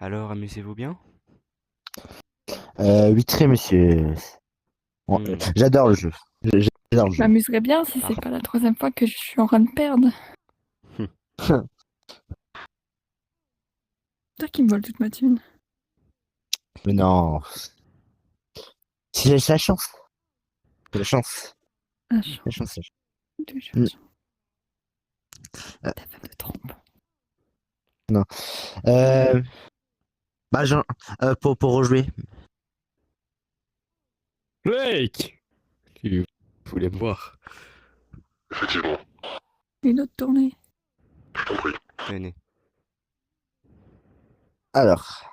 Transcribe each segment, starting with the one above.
Alors, amusez-vous bien? Oui, très monsieur. Bon, Hmm, j'adore le jeu. J'adore le Je jeu. m'amuserais bien si c'est parfait. pas la troisième fois que je suis en train de perdre. Toi qui me vole toute ma thune. Mais non. Si j'ai la chance. J'ai la chance. Un champ La chance. de Mm, chance. euh, Ta femme de trompe. non. Euh, bah, pour rejouer. Blake! Tu voulais me voir? Effectivement, Une autre tournée. je t'en prie. Tenez. Alors.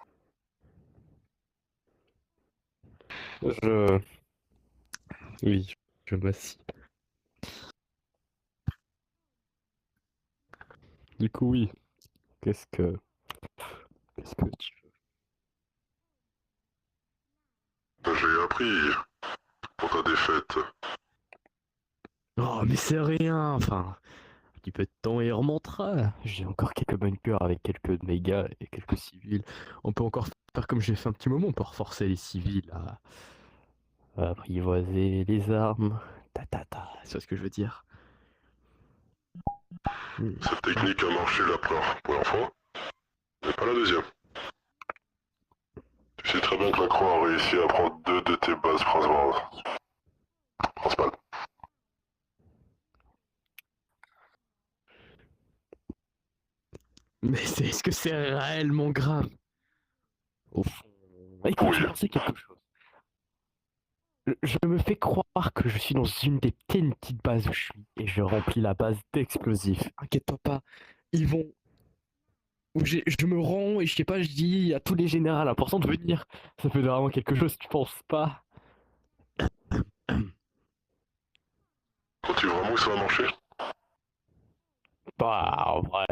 Je... Oui, je m'assis. Du coup, oui. Qu'est-ce que... Qu'est-ce que tu veux? J'ai appris pour ta défaite. Oh, mais c'est rien, enfin... Un petit peu de temps et il remontera. J'ai encore quelques bunkers avec quelques mégas et quelques civils. On peut encore faire comme j'ai fait un petit moment. On peut reforcer les civils à apprivoiser les armes. C'est ce que je veux dire. Hmm. Cette technique a marché la première fois, mais pas la deuxième. Tu sais très bien que la Croix a réussi à prendre deux de tes bases principales. Mais est-ce que c'est réellement grave? Au fond, écoute, Oui, j'ai pensé quelque chose. Je me fais croire que je suis dans une des petites bases où je suis et je remplis la base d'explosifs. Inquiète-toi pas, ils vont. Je me rends et je sais pas, je dis à tous les généraux importants de venir. Ça fait vraiment quelque chose, tu penses pas? crois-tu vraiment que ça va marcher? Bah, en vrai.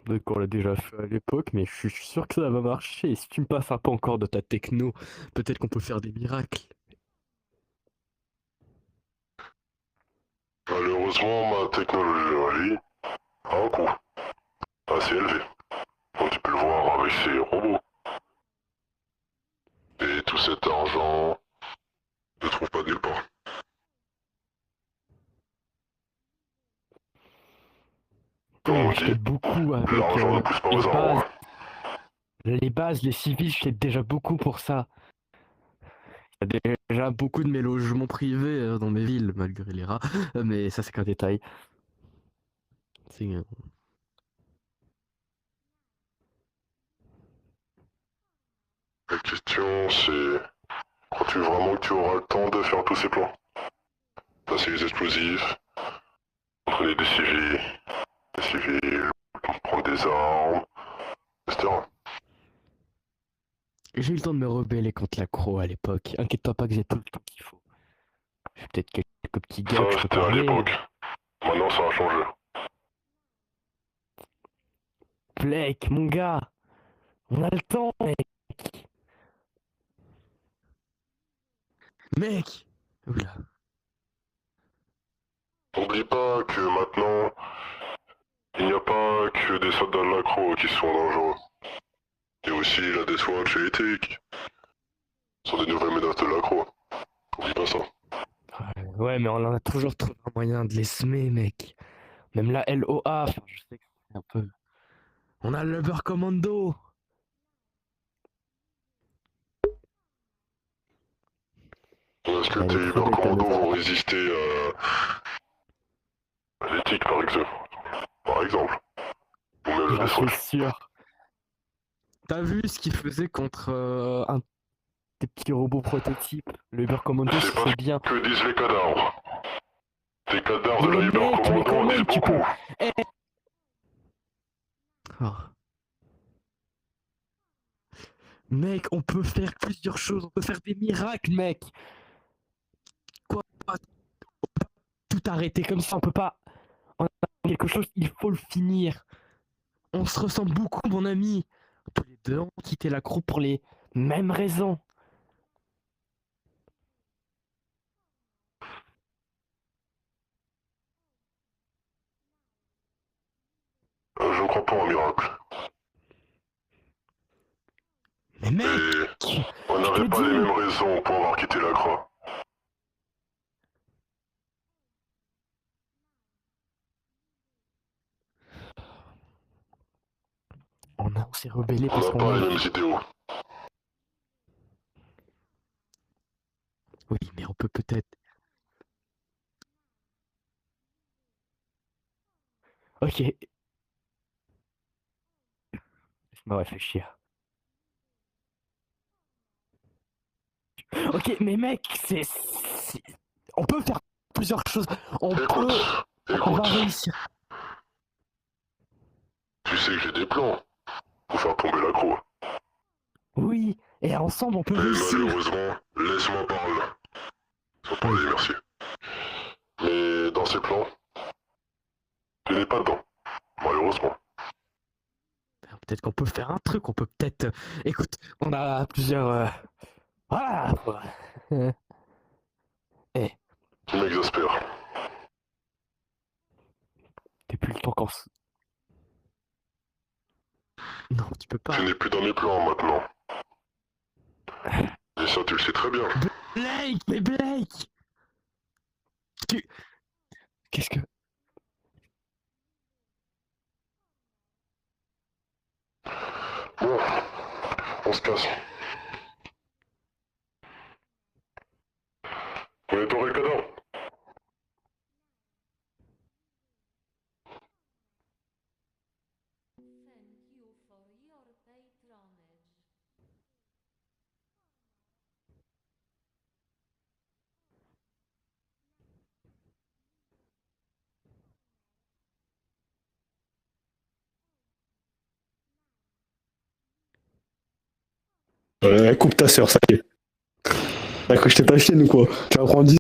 Peut-être qu'on l'a déjà fait à l'époque, mais je suis sûr que ça va marcher. Et si tu me passes un peu encore de ta techno, peut-être qu'on peut faire des miracles. Malheureusement, ma technologie a un coût assez élevé, comme tu peux le voir avec ces robots. Et tout cet argent ne trouve pas nulle part. Comme Oh, on je t'aide dit, beaucoup avec l'argent ne pousse pas aux arbres. les civils, je t'aide déjà beaucoup pour ça. Il y a déjà beaucoup de mes logements privés dans mes villes, malgré les rats, mais ça c'est qu'un détail. C'est, La question c'est, crois-tu vraiment que tu auras le temps de faire tous ces plans? Passer les explosifs, entraîner des civils, prendre des armes, etc. J'ai eu le temps de me rebeller contre la croix à l'époque. Inquiète-toi pas que j'ai tout le temps qu'il faut. J'ai peut-être quelques petits gars Ça, que je peux c'était à parler. l'époque. Maintenant, ça a changé. Blake, mon gars, on a le temps, mec. Mec! Oula. N'oublie pas que maintenant, il n'y a pas que des soldats de l'accro qui sont dangereux. Il y a aussi la Death Watch et l'éthique. Ce sont des nouvelles menaces de l'accro. N'oublie pas ça. Ouais, mais on en a toujours trouvé un moyen de les semer, mec. Même la LOA, enfin, je sais que c'est un peu. On a le Uber Commando! Est-ce que Elle tes est très belle ta Uber-commandos nouvelle. vont résister à l'éthique, par exemple, ou même la J'en Death suis Watch? sûr. T'as vu ce qu'il faisait contre un des petits robots prototypes? Le Uber Commando, C'est pas c'est bien. ce que disent les cadavres. Les cadavres de Ouais, la mec, mais Uber-commando quand en disent même, tu peux. beaucoup. Eh. Oh. Mec, on peut faire plusieurs choses. On peut faire des miracles, mec. Quoi? Tout arrêter comme ça, on peut pas. On a quelque chose, il faut le finir. On se ressemble beaucoup, mon ami. Tous les deux, on a quitté la croix pour les mêmes raisons. Je ne crois pas en miracle. Mais mec, Et on je n'avait te pas les dis. mêmes raisons pour avoir quitté la croix. On s'est rebellé On parce n'a qu'on pas a... les mêmes idéaux. Oui, mais on peut peut-être... Ok. Laisse-moi réfléchir. Ok, mais mec, on peut faire plusieurs choses. On Écoute, peut... On va écoute, réussir. tu sais que j'ai des plans pour faire tomber la croix. Oui, et ensemble, on peut Et réussir. malheureusement, laisse-moi parler. Sans parler, merci. Mais dans ces plans, tu n'es pas dedans. Malheureusement. Peut-être qu'on peut faire un truc, on peut peut-être... Écoute, on a plusieurs... Voilà. Eh, Tu m'exaspères. depuis le temps qu'on... Non, tu peux pas. Tu n'es plus dans mes plans maintenant. Et ça, tu le sais très bien. Blake, mais Blake tu... Qu'est-ce que... Bon, on se casse. Où est ton cadavre? Thank you for your patronage. Coupe ta sœur, ça y est. T'as cru que j'étais ta chienne ou quoi? Tu vas prendre